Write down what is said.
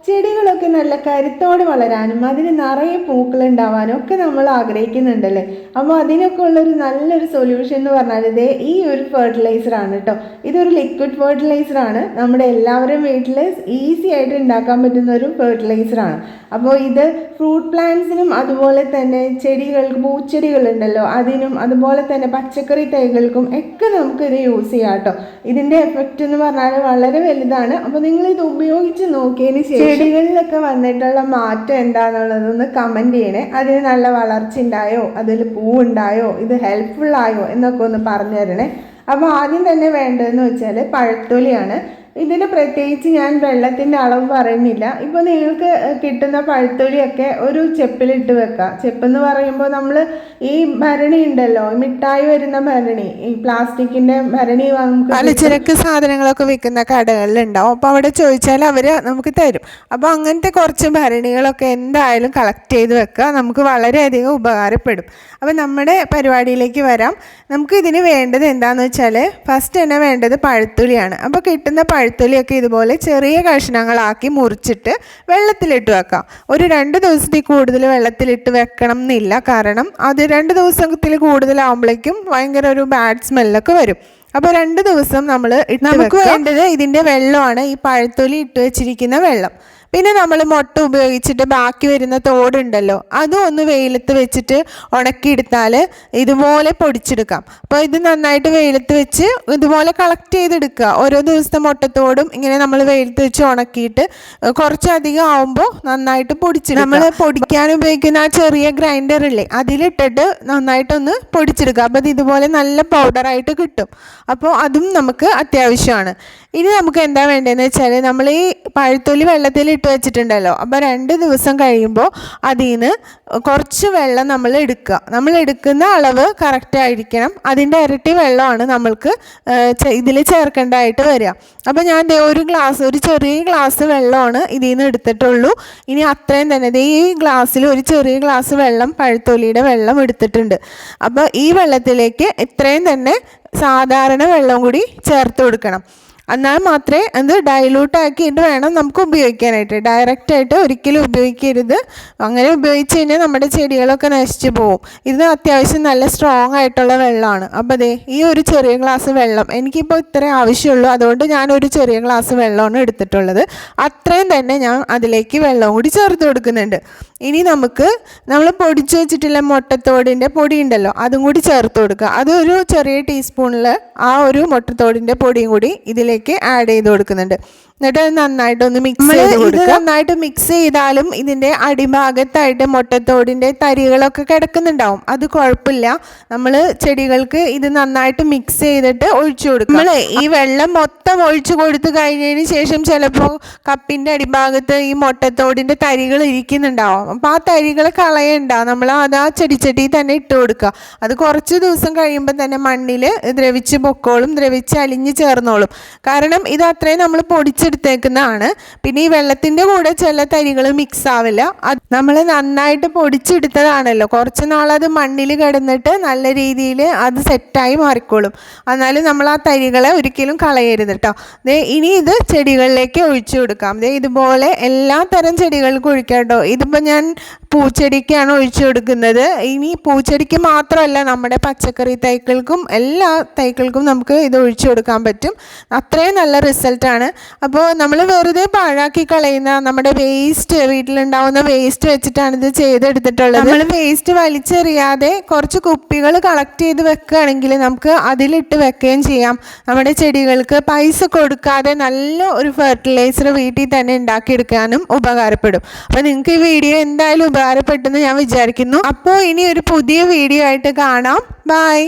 ചെടികളൊക്കെ നല്ല കരുത്തോടെ വളരാനും അതിന് നിറയെ പൂക്കൾ ഉണ്ടാവാനും ഒക്കെ നമ്മൾ ആഗ്രഹിക്കുന്നുണ്ടല്ലേ. അപ്പോൾ അതിനൊക്കെ ഉള്ളൊരു നല്ലൊരു സൊല്യൂഷൻ എന്ന് പറഞ്ഞാൽ ഇതേ ഈ ഒരു ഫെർട്ടിലൈസറാണ് കേട്ടോ. ഇതൊരു ലിക്വിഡ് ഫെർട്ടിലൈസറാണ്. നമ്മുടെ എല്ലാവരും വീട്ടിൽ ഈസി ആയിട്ട് ഉണ്ടാക്കാൻ പറ്റുന്ന ഒരു ഫെർട്ടിലൈസറാണ്. അപ്പോൾ ഇത് ഫ്രൂട്ട് പ്ലാന്റ്സിനും അതുപോലെ തന്നെ ചെടികൾക്ക് പൂച്ചെടികളുണ്ടല്ലോ അതിനും അതുപോലെ തന്നെ പച്ചക്കറി തൈകൾക്കും ഒക്കെ നമുക്കിത് യൂസ് ചെയ്യാം കേട്ടോ. ഇതിൻ്റെ എഫക്റ്റ് എന്ന് പറഞ്ഞാൽ വളരെ വലുതാണ്. അപ്പോൾ നിങ്ങളിത് ഉപയോഗിച്ച് നോക്കിയതിന് ശേഷം ചെടികളിലൊക്കെ വന്നിട്ടുള്ള മാറ്റം എന്താണെന്നുള്ളതൊന്ന് കമൻറ്റ് ചെയ്യണേ. അതിന് നല്ല വളർച്ച ഉണ്ടായോ, അതിൽ പൂവുണ്ടായോ, ഇത് ഹെൽപ്ഫുള്ളായോ എന്നൊക്കെ ഒന്ന് പറഞ്ഞു തരണേ. അപ്പോൾ ആദ്യം തന്നെ വേണ്ടതെന്ന് വെച്ചാൽ പഴത്തൊലിയാണ്. ഇതിന് പ്രത്യേകിച്ച് ഞാൻ വെള്ളത്തിൻ്റെ അളവ് പറയുന്നില്ല. ഇപ്പോൾ നിങ്ങൾക്ക് കിട്ടുന്ന പഴത്തൊലിയൊക്കെ ഒരു ചെപ്പിലിട്ട് വെക്കാം. ചെപ്പെന്ന് പറയുമ്പോൾ നമ്മൾ ഈ ഭരണി ഉണ്ടല്ലോ, മിഠായി വരുന്ന ഭരണി, ഈ പ്ലാസ്റ്റിക്കിൻ്റെ ഭരണി നമുക്ക് പലചരക്ക് സാധനങ്ങളൊക്കെ വിൽക്കുന്ന കടകളിലുണ്ടാവും. അപ്പോൾ അവിടെ ചോദിച്ചാൽ അവർ നമുക്ക് തരും. അപ്പോൾ അങ്ങനത്തെ കുറച്ച് ഭരണികളൊക്കെ എന്തായാലും കളക്ട് ചെയ്ത് വെക്കുക, നമുക്ക് വളരെയധികം ഉപകാരപ്പെടും. അപ്പോൾ നമ്മുടെ പരിപാടിയിലേക്ക് വരാം. നമുക്ക് ഇതിന് വേണ്ടത് എന്താണെന്ന് വെച്ചാൽ ഫസ്റ്റ് തന്നെ വേണ്ടത് പഴത്തൊലിയാണ്. അപ്പോൾ കിട്ടുന്ന പഴത്തൊലിയൊക്കെ ഇതുപോലെ ചെറിയ കഷ്ണങ്ങളാക്കി മുറിച്ചിട്ട് വെള്ളത്തിലിട്ട് വെക്കാം. ഒരു 2 ദിവസത്തിൽ കൂടുതൽ വെള്ളത്തിലിട്ട് വെക്കണം എന്നില്ല. കാരണം അത് 2 ദിവസത്തിൽ കൂടുതലാകുമ്പോഴേക്കും ഭയങ്കര ഒരു ബാഡ് സ്മെല്ലൊക്കെ വരും. അപ്പോൾ 2 ദിവസം നമുക്ക് വേണ്ടത് ഇതിൻ്റെ വെള്ളമാണ്, ഈ പഴത്തൊലി ഇട്ട് വെച്ചിരിക്കുന്ന വെള്ളം. പിന്നെ നമ്മൾ മുട്ട ഉപയോഗിച്ചിട്ട് ബാക്കി വരുന്ന തോടുണ്ടല്ലോ അതും ഒന്ന് വെയിലത്ത് വെച്ചിട്ട് ഉണക്കിയെടുത്താൽ ഇതുപോലെ പൊടിച്ചെടുക്കാം. അപ്പോൾ ഇത് നന്നായിട്ട് വെയിലത്ത് വെച്ച് ഇതുപോലെ കളക്ട് ചെയ്തെടുക്കുക. ഓരോ ദിവസത്തെ മുട്ടത്തോടും ഇങ്ങനെ നമ്മൾ വെയിലത്ത് വെച്ച് ഉണക്കിയിട്ട് കുറച്ചധികം ആവുമ്പോൾ നന്നായിട്ട് പൊടിച്ചെടുക്കുക. നമ്മൾ പൊടിക്കാൻ ഉപയോഗിക്കുന്ന ആ ചെറിയ ഗ്രൈൻഡറില്ലേ അതിലിട്ടിട്ട് നന്നായിട്ടൊന്ന് പൊടിച്ചെടുക്കുക. അപ്പോൾ അത് ഇതുപോലെ നല്ല പൗഡറായിട്ട് കിട്ടും. അപ്പോൾ അതും നമുക്ക് അത്യാവശ്യമാണ്. ഇനി നമുക്ക് എന്താ വേണ്ടതെന്ന് വെച്ചാൽ നമ്മൾ ഈ പഴത്തൊലി വെള്ളത്തിൽ ഇട്ട് വെച്ചിട്ടുണ്ടല്ലോ. അപ്പോൾ 2 ദിവസം കഴിയുമ്പോൾ അതിൽ നിന്ന് കുറച്ച് വെള്ളം നമ്മൾ എടുക്കുക. നമ്മൾ എടുക്കുന്ന അളവ് കറക്റ്റ് ആയിരിക്കണം. അതിൻ്റെ ഇരട്ടി വെള്ളമാണ് നമ്മൾക്ക് ഇതിൽ ചേർക്കേണ്ടതായിട്ട് വരിക. അപ്പോൾ ഞാൻ ഒരു ചെറിയ ഗ്ലാസ് വെള്ളമാണ് ഇതിൽ നിന്ന് എടുത്തിട്ടുള്ളൂ. ഇനി അത്രയും തന്നെ ഈ ഗ്ലാസ്സിൽ ഒരു ചെറിയ ഗ്ലാസ് വെള്ളം പഴത്തൊലിയുടെ വെള്ളം എടുത്തിട്ടുണ്ട്. അപ്പോൾ ഈ വെള്ളത്തിലേക്ക് ഇത്രയും തന്നെ സാധാരണ വെള്ളം കൂടി ചേർത്ത് കൊടുക്കണം. എന്നാൽ മാത്രമേ അത് ഡൈലൂട്ടാക്കിയിട്ട് വേണം നമുക്ക് ഉപയോഗിക്കാനായിട്ട്. ഡയറക്റ്റായിട്ട് ഒരിക്കലും ഉപയോഗിക്കരുത്. അങ്ങനെ ഉപയോഗിച്ച് കഴിഞ്ഞാൽ നമ്മുടെ ചെടികളൊക്കെ നശിച്ചു പോവും. ഇത് അത്യാവശ്യം നല്ല സ്ട്രോങ് ആയിട്ടുള്ള വെള്ളമാണ്. അപ്പോൾ ഈ ഒരു ചെറിയ ഗ്ലാസ് വെള്ളം എനിക്കിപ്പോൾ ഇത്രേ ആവശ്യമുള്ളൂ. അതുകൊണ്ട് ഞാനൊരു ചെറിയ ഗ്ലാസ് വെള്ളമാണ് എടുത്തിട്ടുള്ളത്. അത്രയും തന്നെ ഞാൻ അതിലേക്ക് വെള്ളം കൂടി ചേർത്ത് കൊടുക്കുന്നുണ്ട്. ഇനി നമ്മൾ പൊടിച്ച് വെച്ചിട്ടുള്ള മുട്ടത്തോടിൻ്റെ പൊടി ഉണ്ടല്ലോ അതും കൂടി ചേർത്ത് കൊടുക്കുക. അതൊരു ചെറിയ ടീസ്പൂണിൽ ആ ഒരു മുട്ടത്തോടിൻ്റെ പൊടിയും കൂടി ഇതിലേക്ക് ആഡ് ചെയ്ത് കൊടുക്കുന്നുണ്ട്. എന്നിട്ട് അത് നന്നായിട്ടൊന്ന് മിക്സ് ചെയ്ത് കൊടുക്കുക. നന്നായിട്ട് മിക്സ് ചെയ്താലും ഇതിൻ്റെ അടിഭാഗത്തായിട്ട് മുട്ടത്തോടിൻ്റെ തരികളൊക്കെ കിടക്കുന്നുണ്ടാവും. അത് കുഴപ്പമില്ല. നമ്മൾ ചെടികൾക്ക് ഇത് നന്നായിട്ട് മിക്സ് ചെയ്തിട്ട് ഒഴിച്ചു കൊടുക്കുക. നമ്മൾ ഈ വെള്ളം മൊത്തം ഒഴിച്ചു കൊടുത്തു കഴിഞ്ഞതിന് ശേഷം ചിലപ്പോൾ കപ്പിൻ്റെ അടിഭാഗത്ത് ഈ മുട്ടത്തോടിൻ്റെ തരികൾ ഇരിക്കുന്നുണ്ടാവും. അപ്പോൾ ആ തരികൾ കളയണ്ട, നമ്മൾ അത് ആ ചെടിച്ചട്ടി തന്നെ ഇട്ട് കൊടുക്കുക. അത് കുറച്ച് ദിവസം കഴിയുമ്പോൾ തന്നെ മണ്ണിൽ ദ്രവിച്ച് പൊക്കോളും, ദ്രവിച്ച് അലിഞ്ഞ് ചേർന്നോളും. കാരണം ഇത് അത്രയും നമ്മൾ പൊടിച്ചെടുത്തേക്കുന്നതാണ്. പിന്നെ ഈ വെള്ളത്തിൻ്റെ കൂടെ ചില തരികൾ മിക്സ് ആവില്ല. അത് നമ്മൾ നന്നായിട്ട് പൊടിച്ചെടുത്തതാണല്ലോ, കുറച്ച് നാളത് മണ്ണിൽ കിടന്നിട്ട് നല്ല രീതിയിൽ അത് സെറ്റായി മാറിക്കോളും. എന്നാലും നമ്മൾ ആ തരികളെ ഒരിക്കലും കളയരുത് കേട്ടോ. ഇനി ഇത് ചെടികളിലേക്ക് ഒഴിച്ചു കൊടുക്കാം. ഇതുപോലെ എല്ലാ തരം ചെടികൾക്കും ഒഴിക്കാം കേട്ടോ. ഇതിപ്പോൾ ഞാൻ പൂച്ചെടിക്കാണ് ഒഴിച്ചു കൊടുക്കുന്നത്. ഇനി പൂച്ചെടിക്ക് മാത്രമല്ല, നമ്മുടെ പച്ചക്കറി തൈകൾക്കും എല്ലാ തൈകൾക്കും നമുക്ക് ഇത് ഒഴിച്ചു കൊടുക്കാൻ പറ്റും. അത്രയും നല്ല റിസൾട്ടാണ്. അപ്പോൾ നമ്മൾ വെറുതെ പാഴാക്കി കളയുന്ന നമ്മുടെ വേസ്റ്റ്, വീട്ടിലുണ്ടാവുന്ന വേസ്റ്റ് വെച്ചിട്ടാണ് ഇത് ചെയ്തെടുത്തിട്ടുള്ളത്. നമ്മൾ വേസ്റ്റ് വലിച്ചെറിയാതെ കുറച്ച് കുപ്പികൾ കളക്ട് ചെയ്ത് വെക്കുകയാണെങ്കിൽ നമുക്ക് അതിലിട്ട് വെക്കുകയും ചെയ്യാം. നമ്മുടെ ചെടികൾക്ക് പൈസ കൊടുക്കാതെ നല്ല ഒരു ഫെർട്ടിലൈസർ വീട്ടിൽ തന്നെ ഉണ്ടാക്കിയെടുക്കാനും ഉപകാരപ്പെടും. അപ്പോൾ നിങ്ങൾക്ക് ഈ വീഡിയോ എന്തായാലും ഉപകാരപ്പെട്ടെന്ന് ഞാൻ വിചാരിക്കുന്നു. അപ്പോൾ ഇനി ഒരു പുതിയ വീഡിയോ ആയിട്ട് കാണാം. ബൈ.